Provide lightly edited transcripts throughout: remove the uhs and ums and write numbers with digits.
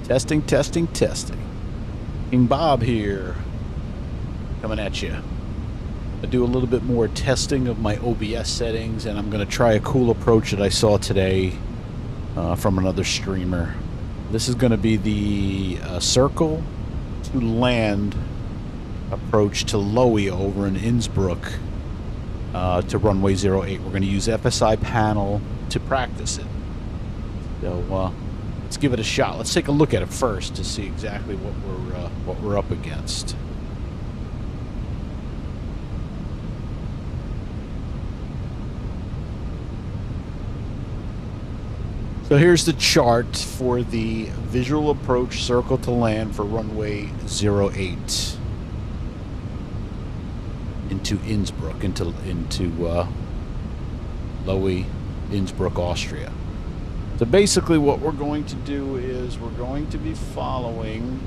Testing, testing, testing. King Bob here, coming at you. I do a little bit more testing of my OBS settings, and I'm going to try a cool approach that I saw today from another streamer. This is going to be the circle to land approach to LOWI over in Innsbruck to runway 08. We're going to use FSIPanel to practice it. So let's give it a shot. Let's take a look at it first to see exactly what we're up against. So here's the chart for the visual approach circle to land for runway 08 into Innsbruck, into LOWI, Innsbruck, Austria. So basically what we're going to do is we're going to be following,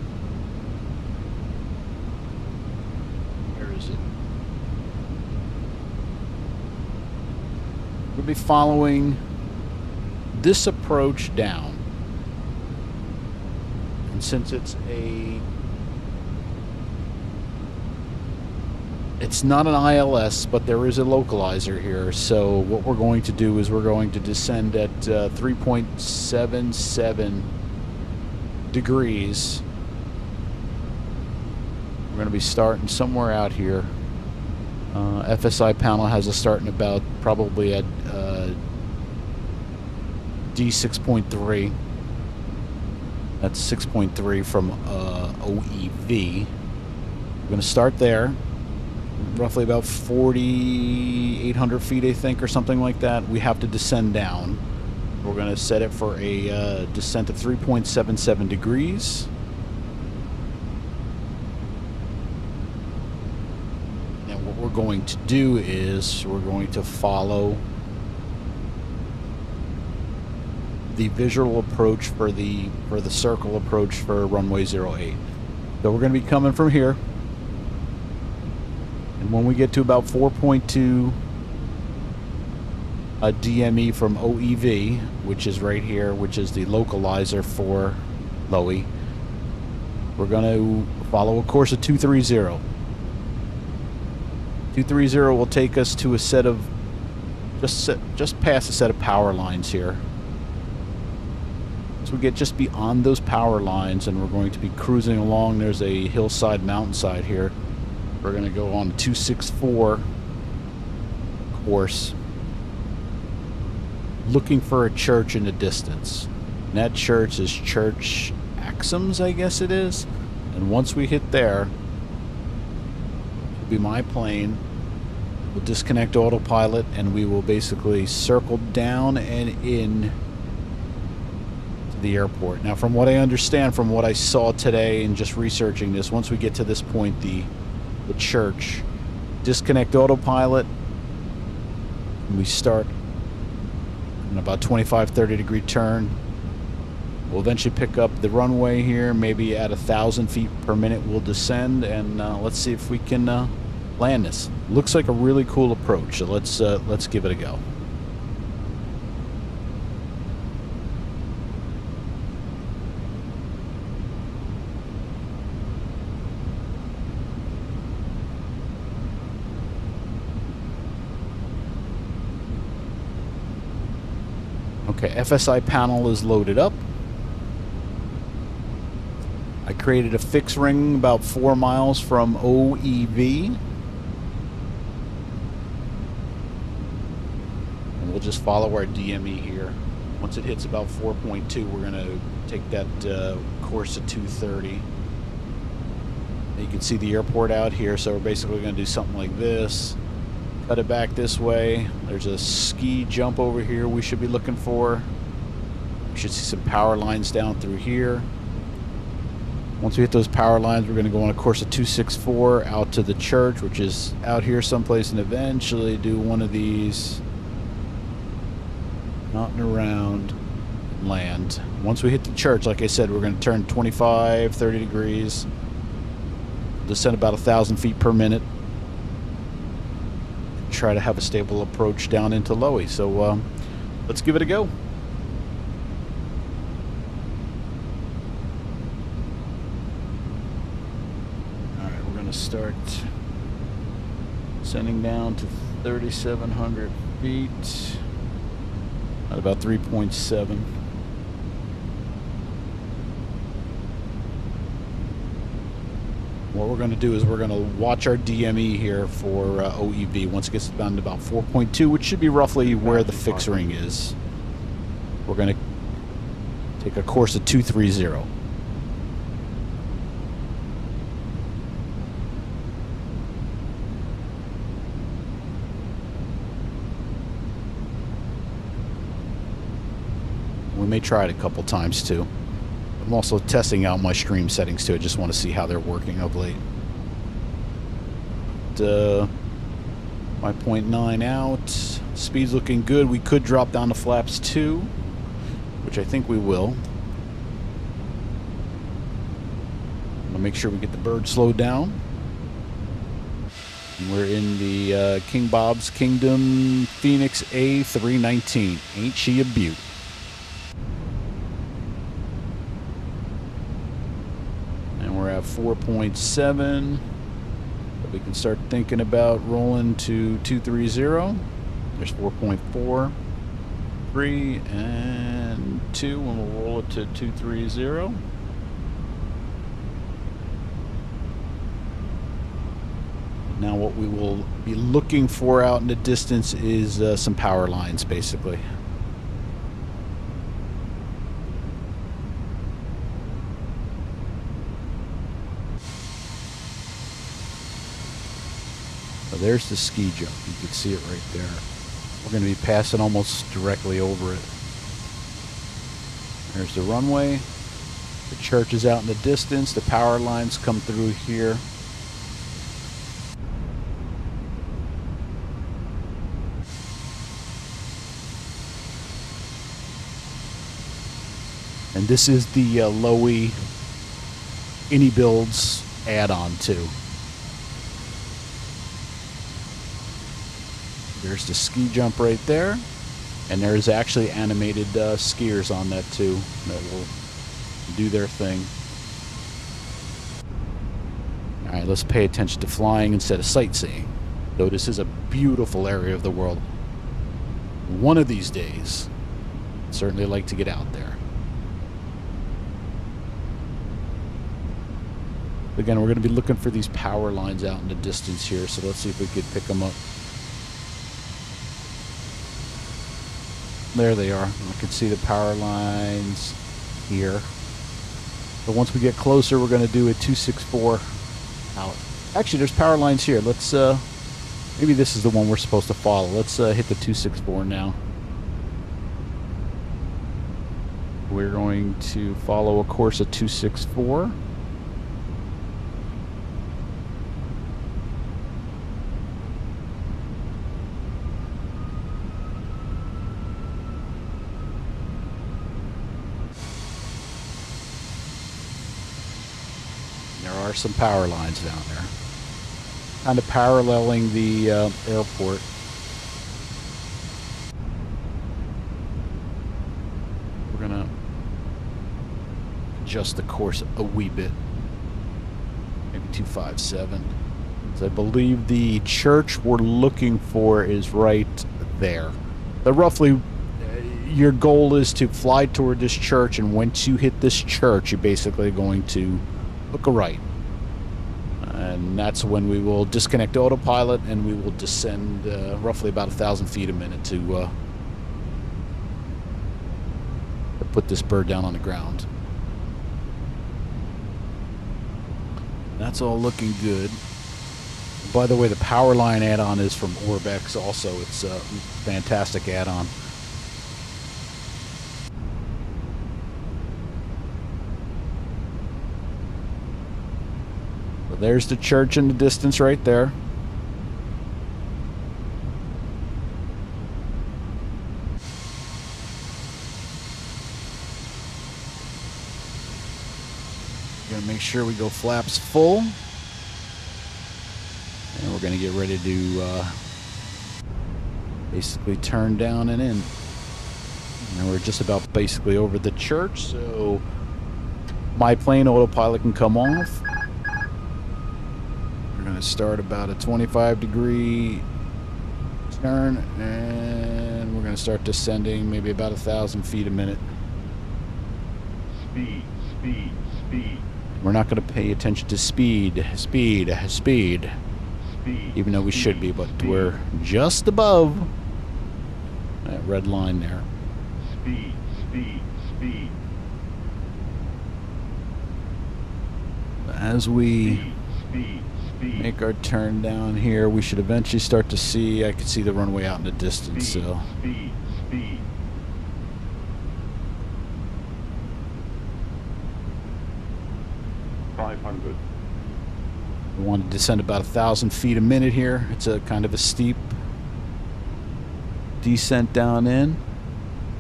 where is it? We'll be following this approach down. And since it's not an ILS, but there is a localizer here. So what we're going to do is we're going to descend at 3.77 degrees. We're going to be starting somewhere out here. FSIPanel has us starting about probably at D6.3. That's 6.3 from OEV. We're going to start there. Roughly about 4,800 feet, I think, or something like that. We have to descend down. We're going to set it for a descent of 3.77 degrees. And what we're going to do is we're going to follow the visual approach for the circle approach for runway 08. So we're going to be coming from here. And when we get to about 4.2 DME from OEV, which is right here, which is the localizer for LOWI, we're going to follow a course of 230. 230 will take us to a set of just past a set of power lines here. So we get just beyond those power lines, and we're going to be cruising along. There's a hillside, mountainside here. We're going to go on 264 course, looking for a church in the distance. And that church is Church Axums, I guess it is. And once we hit there, it'll be my plane. We'll disconnect autopilot, and we will basically circle down and in to the airport. Now, from what I understand, from what I saw today and just researching this, once we get to this point, the church, disconnect autopilot, and we start in about 25-30 degree turn. We'll eventually pick up the runway here, maybe at 1,000 feet per minute we'll descend, and let's see if we can land this. Looks like a really cool approach, so let's give it a go. Okay, FSIPanel is loaded up. I created a fixed ring about 4 miles from OEV. And we'll just follow our DME here. Once it hits about 4.2, we're going to take that course to 230. You can see the airport out here, so we're basically going to do something like this. Cut it back this way. There's a ski jump over here we should be looking for. We should see some power lines down through here. Once we hit those power lines, we're going to go on a course of 264 out to the church, which is out here someplace, and eventually do one of these out and around, land. Once we hit the church, like I said, we're going to turn 25-30 degrees, descend about 1,000 feet per minute, try to have a stable approach down into LOWI. So let's give it a go. to start sending down to 3,700 feet at about 3.7. What we're going to do is we're going to watch our DME here for OEV once it gets down to about 4.2, which should be roughly where the fixed ring is. We're going to take a course of 230. We may try it a couple times too. I'm also testing out my stream settings too. I just want to see how they're working of late. My 0.9 out. Speed's looking good. We could drop down to flaps 2, which I think we will. I'm going to make sure we get the bird slowed down. And we're in the King Bob's Kingdom Fenix A319. Ain't she a beaut? We're at 4.7. We can start thinking about rolling to 230. There's 4.4, 3, and 2, and we'll roll it to 230. Now what we will be looking for out in the distance is some power lines, basically. There's the ski jump. You can see it right there. We're going to be passing almost directly over it. There's the runway. The church is out in the distance. The power lines come through here. And this is the LOWI AnyBuilds add-on too. There's the ski jump right there, and there's actually animated skiers on that too that will do their thing. All right, let's pay attention to flying instead of sightseeing. Though this is a beautiful area of the world. One of these days, I'd certainly like to get out there. Again, we're going to be looking for these power lines out in the distance here, so let's see if we could pick them up. There they are. I can see the power lines here. But once we get closer, we're going to do a 264 out. Actually, there's power lines here. Let's, maybe this is the one we're supposed to follow. Let's hit the 264 now. We're going to follow a course of 264. There are some power lines down there, kind of paralleling the airport. We're gonna adjust the course a wee bit, maybe 257. So I believe the church we're looking for is right there. But roughly, your goal is to fly toward this church, and once you hit this church, you're basically going to hook a right. And that's when we will disconnect autopilot and we will descend roughly about 1,000 feet a minute to put this bird down on the ground. That's all looking good. By the way, the power line add-on is from Orbex also. It's a fantastic add-on. There's the church in the distance right there. Gonna make sure we go flaps full. And we're gonna get ready to basically turn down and in. And we're just about basically over the church, so my plane autopilot can come off. We're going to start about a 25-degree turn, and we're going to start descending maybe about 1,000 feet a minute. Speed, speed, speed. We're not going to pay attention to speed, even though we should be, but we're just above that red line there. Speed, speed, speed. As we Speed, speed. make our turn down here, we should eventually start to see, I can see the runway out in the distance, so. Speed, speed. We want to descend about 1,000 feet a minute here. It's a kind of a steep descent down in.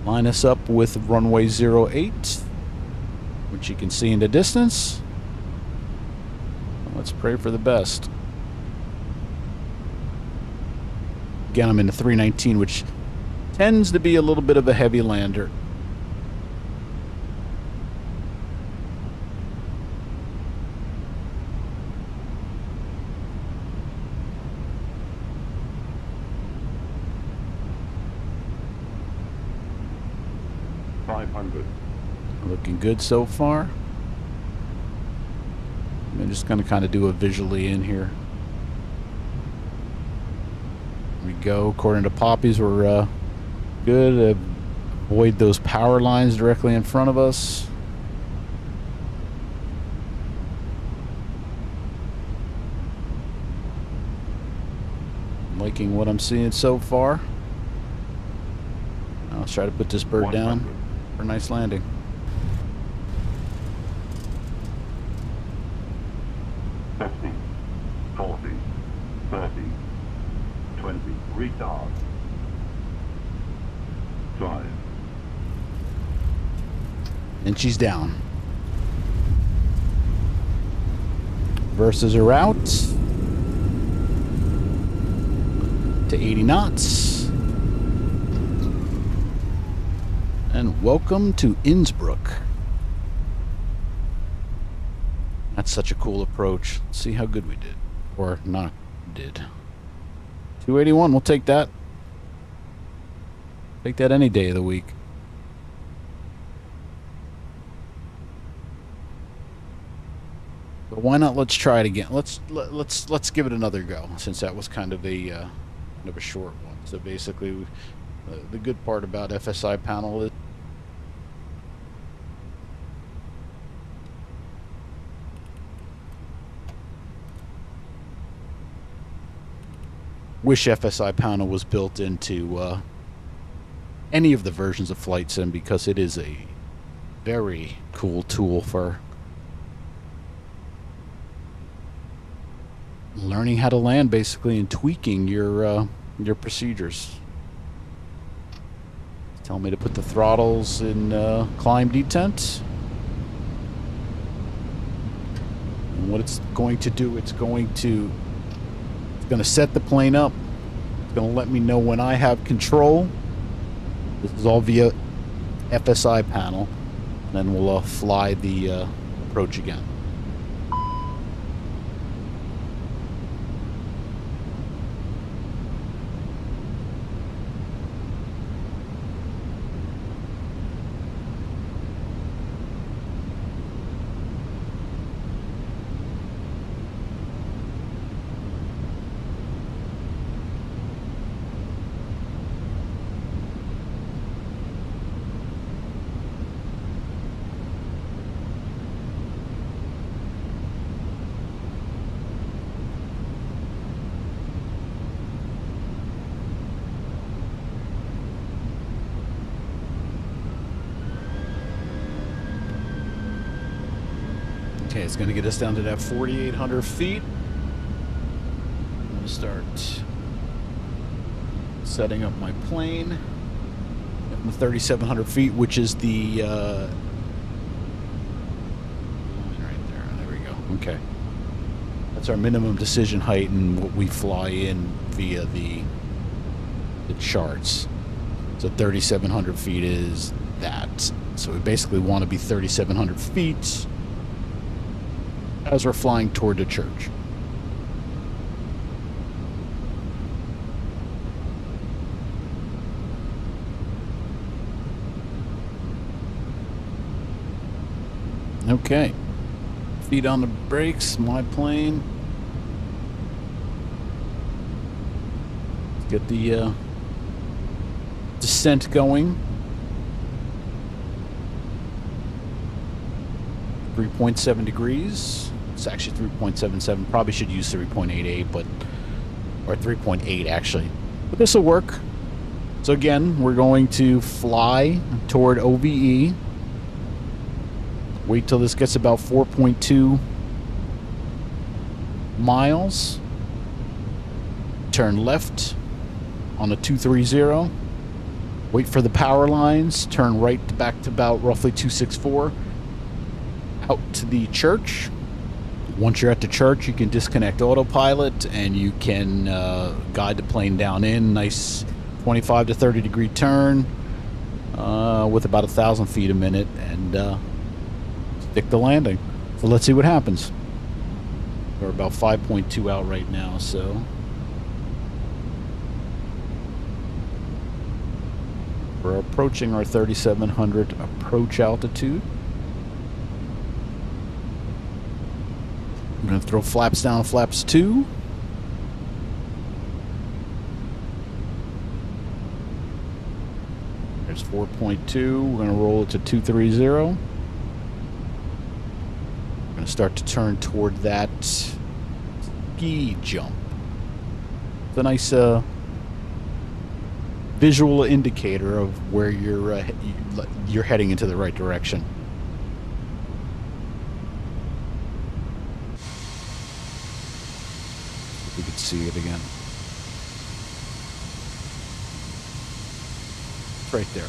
Line us up with runway 08, which you can see in the distance. Let's pray for the best. Again, I'm in the 319, which tends to be a little bit of a heavy lander. Looking good so far. I'm just going to kind of do a visually in here. Here we go. According to Poppies, we're good. Avoid those power lines directly in front of us. I'm liking what I'm seeing so far. Now let's try to put this bird down for a nice landing. Retard. Drive. And she's down. Verses are out to 80 knots. And welcome to Innsbruck. That's such a cool approach. Let's see how good we did. Or not did. 281, we'll take that. Take that any day of the week. But why not? Let's try it again. Let's give it another go, since that was kind of a short one. So basically, the good part about FSIPanel is wish FSIPanel was built into any of the versions of Flight Sim, because it is a very cool tool for learning how to land, basically, and tweaking your procedures. Tell me to put the throttles in climb detent. And what it's going to do, it's going to set the plane up. It's going to let me know when I have control. This is all via FSIPanel. And then we'll fly the approach again. Okay, it's going to get us down to that 4,800 feet. I'm going to start setting up my plane at the 3,700 feet, which is the line right there. There we go. Okay, that's our minimum decision height and what we fly in via the charts. So 3,700 feet is that. So we basically want to be 3,700 feet as we're flying toward the church. Okay. Feet on the brakes, my plane. Let's get the descent going. 3.7 degrees. It's actually 3.77. Probably should use 3.88, but or 3.8 actually. But this will work. So again, we're going to fly toward OBE. Wait till this gets about 4.2 miles. Turn left on a 230. Wait for the power lines. Turn right back to about roughly 264. Out to the church. Once you're at the church, you can disconnect autopilot and you can guide the plane down in. Nice 25 to 30 degree turn with about 1,000 feet a minute and stick the landing. So let's see what happens. We're about 5.2 out right now, so we're approaching our 3,700 approach altitude. I'm going to throw flaps down, flaps 2. There's 4.2. We're going to roll it to 230. We're going to start to turn toward that ski jump. It's a nice visual indicator of where you're heading into the right direction. We could see it again. It's right there.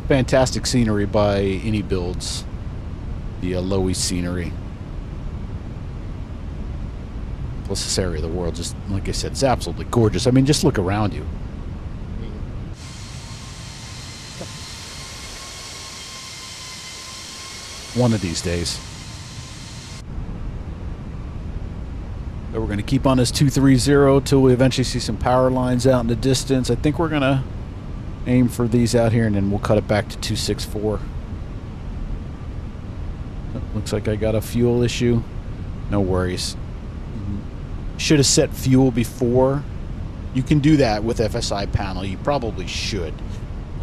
Fantastic scenery by any builds. The LOWI scenery. Plus this area of the world, just like I said, it's absolutely gorgeous. I mean, just look around you. One of these days. So we're going to keep on this 230 till we eventually see some power lines out in the distance. I think we're going to aim for these out here and then we'll cut it back to 264. Looks like I got a fuel issue. No worries. Should have set fuel before. You can do that with FSIPanel. You probably should.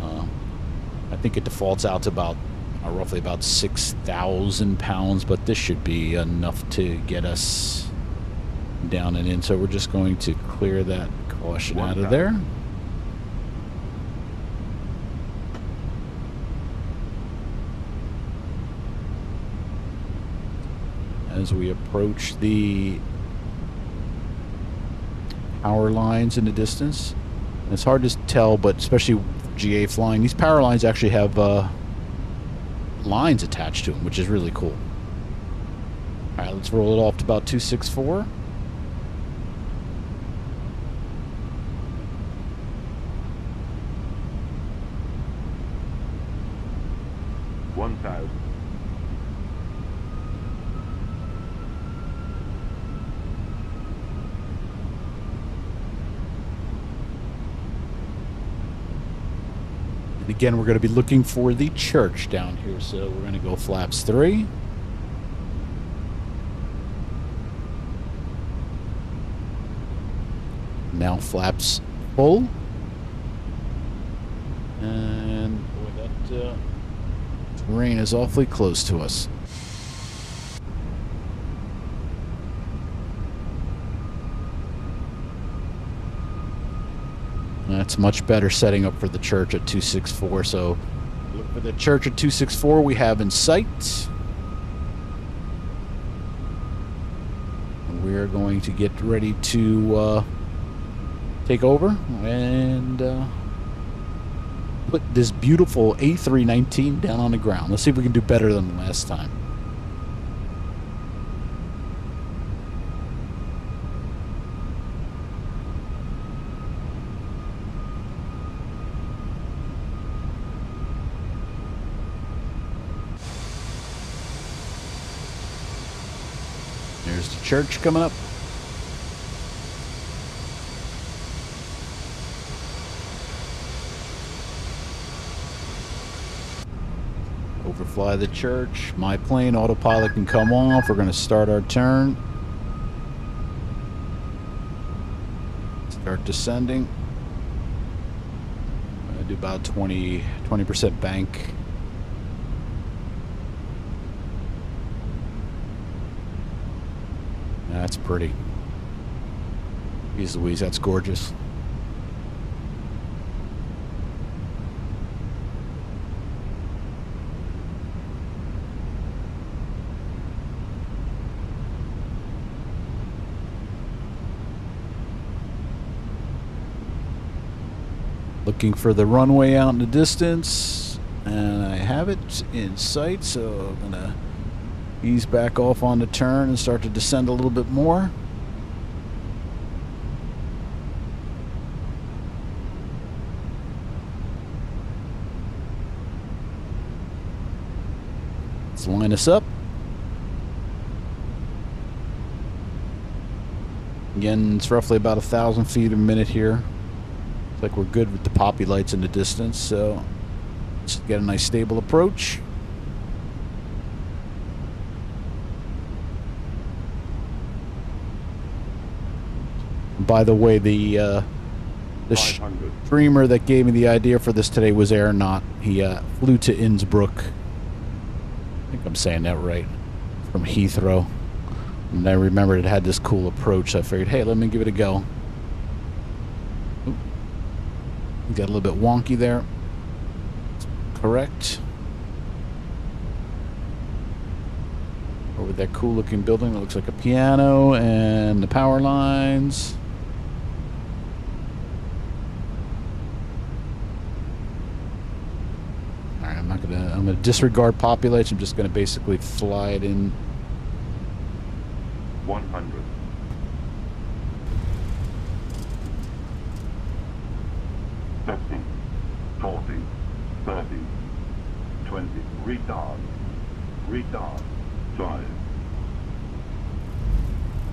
I think it defaults out to about roughly about 6,000 pounds, but this should be enough to get us down and in. So we're just going to clear that caution out of there. As we approach the power lines in the distance, and it's hard to tell, but especially GA flying, these power lines actually have lines attached to them, which is really cool. All right, let's roll it off to about 264. Again, we're going to be looking for the church down here, so we're going to go flaps 3. Now flaps full. And boy, that terrain is awfully close to us. That's much better setting up for the church at 264. So look for the church at 264 we have in sight. We're going to get ready to take over and put this beautiful A319 down on the ground. Let's see if we can do better than the last time. There's the church coming up. Overfly the church. My plane, autopilot can come off. We're going to start our turn. Start descending. I'm going to do about 20% bank. That's pretty. Jeez Louise, that's gorgeous. Looking for the runway out in the distance, and I have it in sight, so I'm gonna ease back off on the turn and start to descend a little bit more. Let's line us up. Again, it's roughly about 1,000 feet a minute here. Looks like we're good with the poppy lights in the distance, so let's get a nice stable approach. By the way, the streamer that gave me the idea for this today was Aeronaut. He flew to Innsbruck. I think I'm saying that right. From Heathrow. And I remembered it had this cool approach, so I figured, hey, let me give it a go. Oop. Got a little bit wonky there. Correct. Over that cool looking building that looks like a piano, and the power lines. Alright, I'm gonna disregard poppy lights. I'm just gonna basically fly it in. 100. 50, 40, 30, 20, retard, 5.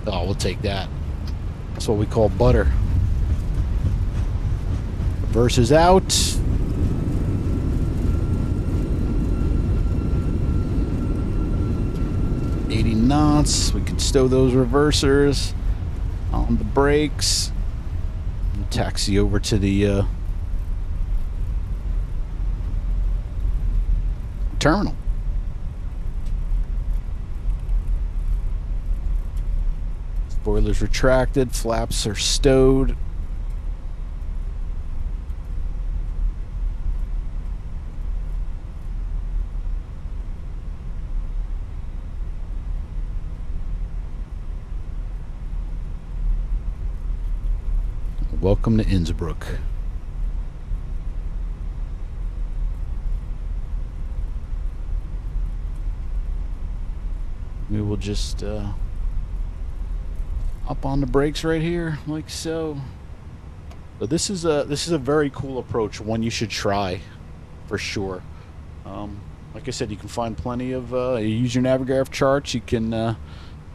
Oh, we'll take that. That's what we call butter. Reverse is out. Knots. We can stow those reversers on the brakes. We'll taxi over to the terminal. Spoilers retracted, flaps are stowed. Welcome to Innsbruck. We will just up on the brakes right here, like so. So this is a very cool approach, one you should try for sure. Like I said, you can find plenty of you use your Navigraph charts. You can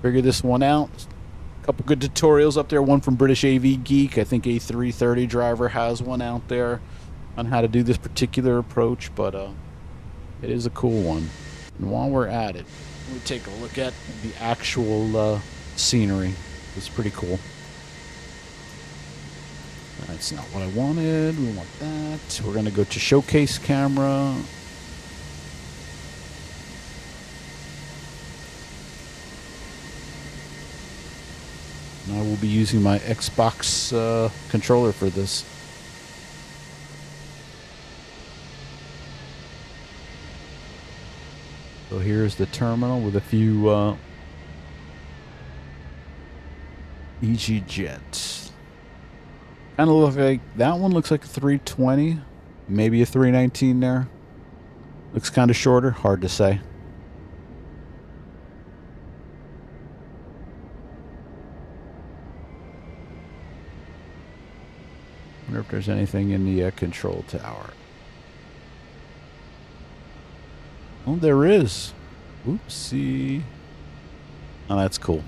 figure this one out. Couple good tutorials up there, one from British AV Geek. I think A330 driver has one out there on how to do this particular approach, but it is a cool one. And while we're at it, let me take a look at the actual scenery. It's pretty cool. That's not what I wanted. We want that. We're going to go to showcase camera. And I will be using my Xbox controller for this. So here's the terminal with a few EasyJet. Kind of look like that one looks like a 320, maybe a 319 there. Looks kind of shorter, hard to say. Wonder if there's anything in the control tower. Oh, there is. Oopsie. Oh, that's cool.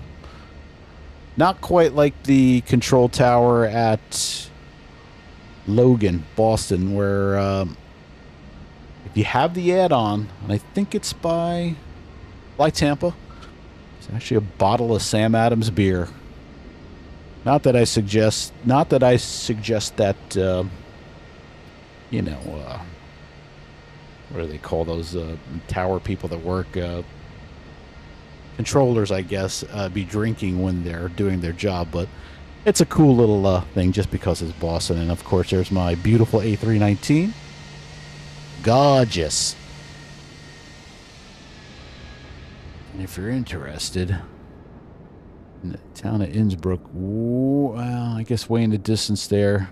Not quite like the control tower at Logan, Boston, where If you have the add-on, and I think it's by Fly Tampa, it's actually a bottle of Sam Adams beer. Not that I suggest that, you know, what do they call those tower people that work, controllers, I guess, be drinking when they're doing their job, but it's a cool little thing just because it's Boston. And of course, there's my beautiful A319. Gorgeous. And if you're interested, in the town of Innsbruck, well, I guess way in the distance there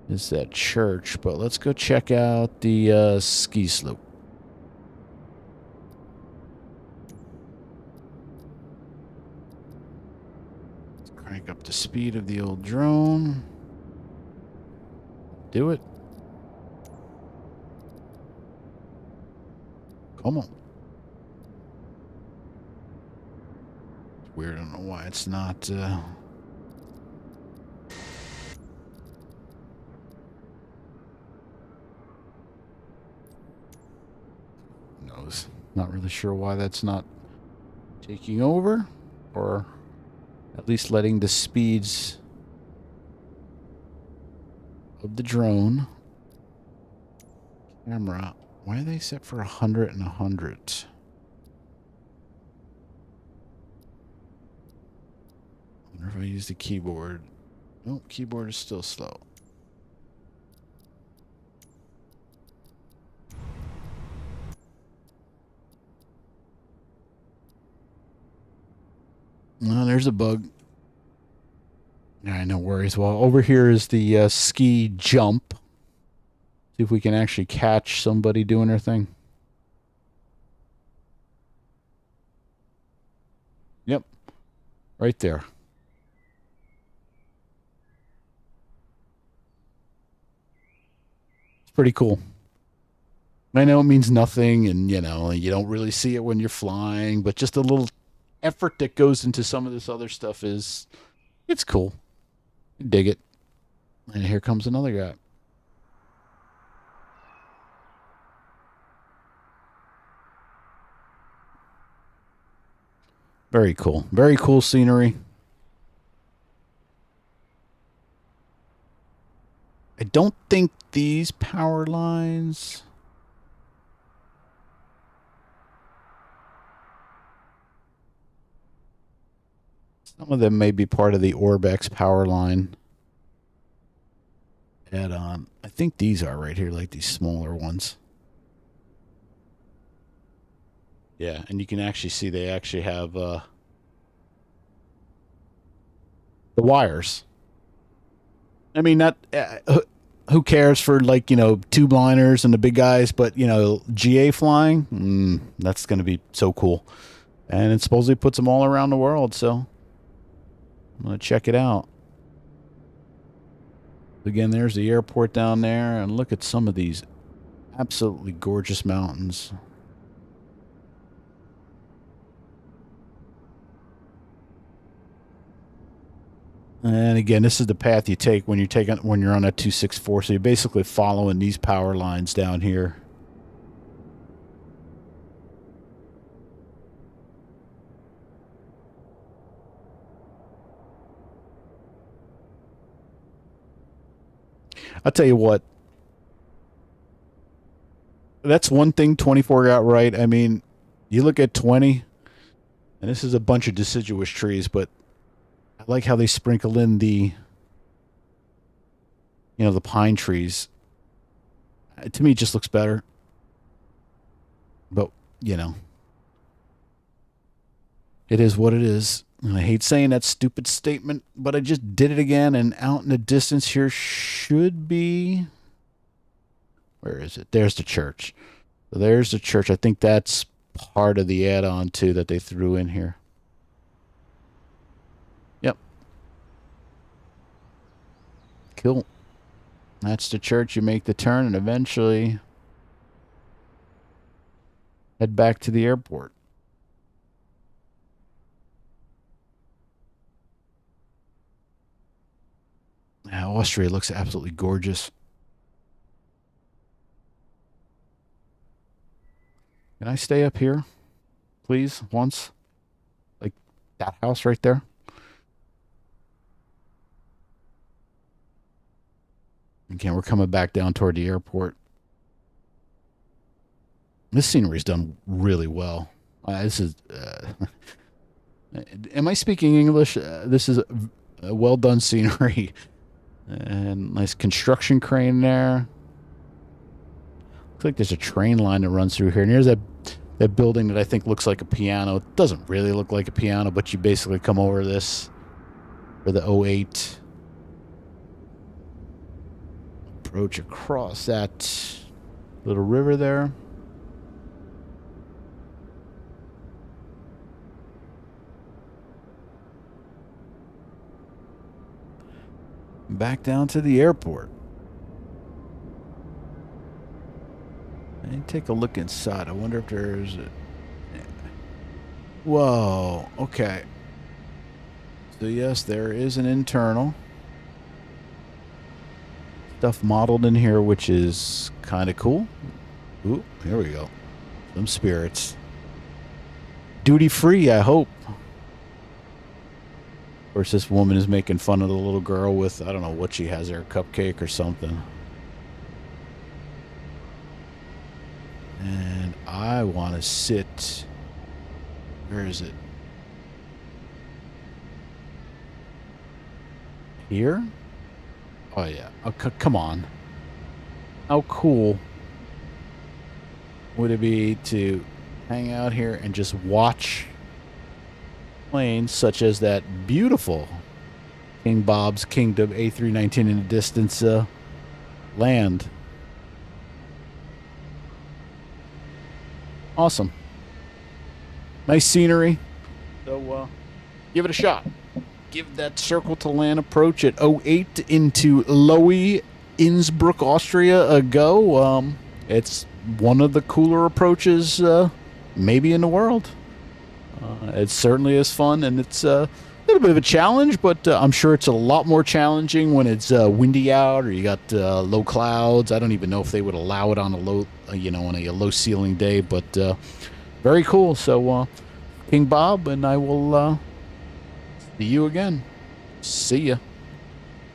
is that church, but let's go check out the ski slope. Let's crank up the speed of the old drone. Do it. Come on. It's weird. I don't know why it's not. Knows. Not really sure why that's not taking over, or at least letting the speeds of the drone camera. Why are they set for 100 and 100? I wonder if I use the keyboard. Nope, keyboard is still slow. No, there's a bug. Alright, no worries. Well, over here is the ski jump. See if we can actually catch somebody doing their thing. Yep. Right there. It's pretty cool. I know it means nothing, and, you know, you don't really see it when you're flying, but just a little effort that goes into some of this other stuff is, it's cool. I dig it. And here comes another guy. Very cool. Very cool scenery. I don't think these power lines... Some of them may be part of the Orbex power line add-on. I think these are right here, like these smaller ones. Yeah, and you can actually see they actually have the wires. I mean, not who cares for, like, you know, tube liners and the big guys, but, you know, GA flying, that's going to be so cool. And it supposedly puts them all around the world, so I'm going to check it out. Again, there's the airport down there, and look at some of these absolutely gorgeous mountains. And again, this is the path you take when you're on a 264. So you're basically following these power lines down here. I'll tell you what. That's one thing 24 got right. I mean, you look at 20, and this is a bunch of deciduous trees, but I like how they sprinkle in the, you know, the pine trees. To me, it just looks better. But, you know, it is what it is. And I hate saying that stupid statement, but I just did it again. And out in the distance here should be... Where is it? There's the church. So there's the church. I think that's part of the add-on, too, that they threw in here. Yep. Cool. That's the church. You make the turn and eventually head back to the airport. Now, Austria looks absolutely gorgeous. Can I stay up here, please, once? Like that house right there? Again, we're coming back down toward the airport. This scenery's done really well. This is... am I speaking English? This is a well done scenery. And nice construction crane there. Looks like there's a train line that runs through here. And here's that building that I think looks like a piano. It doesn't really look like a piano, but you basically come over this for the 08. Approach across that little river there. Back down to the airport. And take a look inside. I wonder if there's a... Whoa, okay. So yes, there is an internal. Stuff modeled in here, which is kind of cool. Ooh, here we go. Some spirits. Duty free, I hope. Of course, this woman is making fun of the little girl with, I don't know what she has there, a cupcake or something. And I want to sit... Where is it? Here? Oh, yeah. Oh, come on. How cool would it be to hang out here and just watch planes such as that beautiful King Bob's Kingdom A319 in the distance land? Awesome. Nice scenery. So give it a shot. Give that circle to land approach at 08 into LOWI, Innsbruck, Austria a go. It's one of the cooler approaches maybe in the world. It certainly is fun, and it's a little bit of a challenge, but I'm sure it's a lot more challenging when it's windy out or you got low clouds. I don't even know if they would allow it on a low, on a low ceiling day, but very cool. So, King Bob, and I will see you again. See ya.